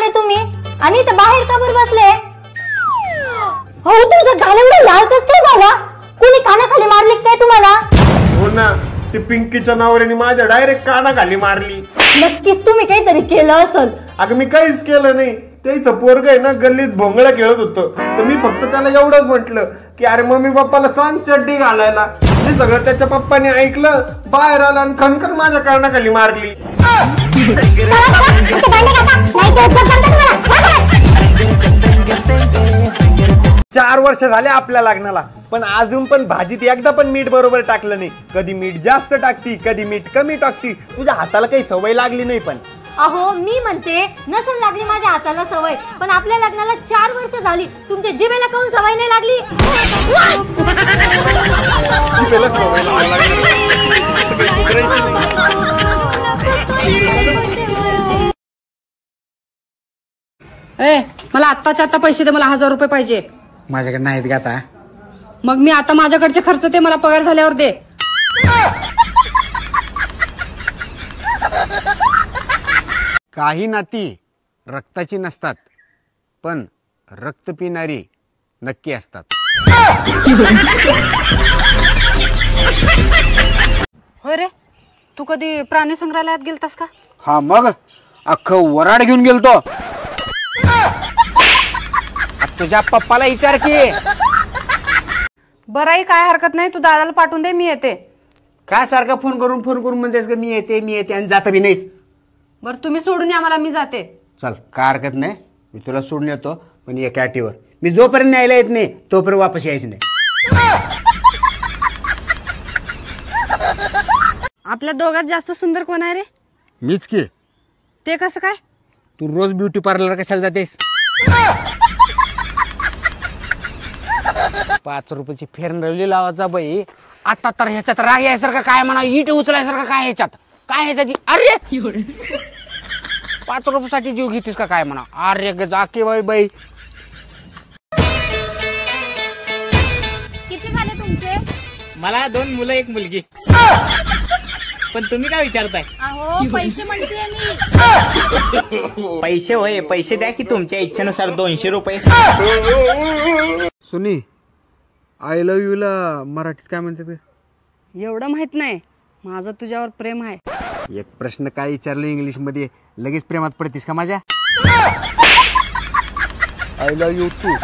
आले तुम्ही आणि इथं बाहेर का बरं बसले? हो तुमचं गाल एवढं लाल कसं काय झाला? कोणी कानाखाली मारली काय तुम्हाला? हो ना, ती पिंकीच्या नावाने माझ्या डायरेक्ट कानाखाली मारली. नक्कीच तुम्ही काहीतरी केलं असेल. अगं मी काहीच केलं नाही. त्याचं पोरग आहे ना गल्लीत भोंगळा खेळत होतं, तर मी फक्त त्याला एवढंच म्हटलं की अरे मम्मी पप्पाला सांग चड्डी घालायला. हे सगळं त्याच्या पप्पाने ऐकलं, बाहेर आला आणि खणखण माझ्या कानाखाली मारली. 4 वर्ष झाले आपल्या लग्नाला, पण अजून पण भाजीत एकदा पण मीठ बरोबर टाकलं नाही. कधी मीठ जास्त टाकती, कधी मीठ कमी टाकती. तुझ्या हाताला काही सवय लागली नाही. पण अहो मी म्हणते नसन लागली माझ्या हाताला सवय, पण आपल्या लग्नाला 4 वर्ष झाली, तुमच्या जिभेला काऊन सवय नाही लागली? मला आत्ताच्या आता पैसे दे, मला 1000 रुपये पाहिजे. माझ्याकडे नाहीत का आता? मग मी आता माझ्याकडचे खर्च ते मला पगार झाल्यावर दे. काही नाती रक्ताची नसतात, पण रक्त पिणारी नक्की असतात. होय रे, तू कधी प्राणी संग्रहालयात गेलतास का? हा मग अख्खं वराड घेऊन गेलतो. तुझ्या पप्पाला विचार की. बरं काय हरकत नाही, तू दादाला पाठवून दे, मी येते. काय सारखा फोन करून म्हणतेस का मी येते आणि जाता बी नाहीस? बरं तुम्ही सोडून या मला, मी जाते. चल काय हरकत नाही, मी तुला सोडून येतो, पण एका अटीवर. मी जोपर्यंत न्यायला येत नाही तोपर्यंत वापस यायचं नाही. आपल्या दोघात जास्त सुंदर कोण आहे रे? मीच की. ते कसं काय? तू रोज ब्युटी पार्लर कशाला जातेस? 5 रुपयाची फेरनलवली लावायचा बाई. आता तर ह्याच्यात राग यायसारखं काय म्हणा, इट उचलायसारखं काय ह्याच्यात काय ह्याच्याची? अरे 5 रुपयासाठी जीव घेतीस का काय म्हणा? अरे जाके बाई बाई. किती झाले तुमचे? मला 2 मुलं 1 मुलगी. पण तुम्ही काय विचारताय? अहो पैसे म्हणते मी. पैसे होय, पैसे द्या की तुमच्या इच्छेनुसार 200 रुपये. सुनी, आय लव्ह यू ला मराठीत काय म्हणतात? एवढं माहित नाही, माझं तुझ्यावर प्रेम आहे. एक प्रश्न काय विचारलं इंग्लिश मध्ये, लगेच प्रेमात पडतीस का माझ्या? I love you to.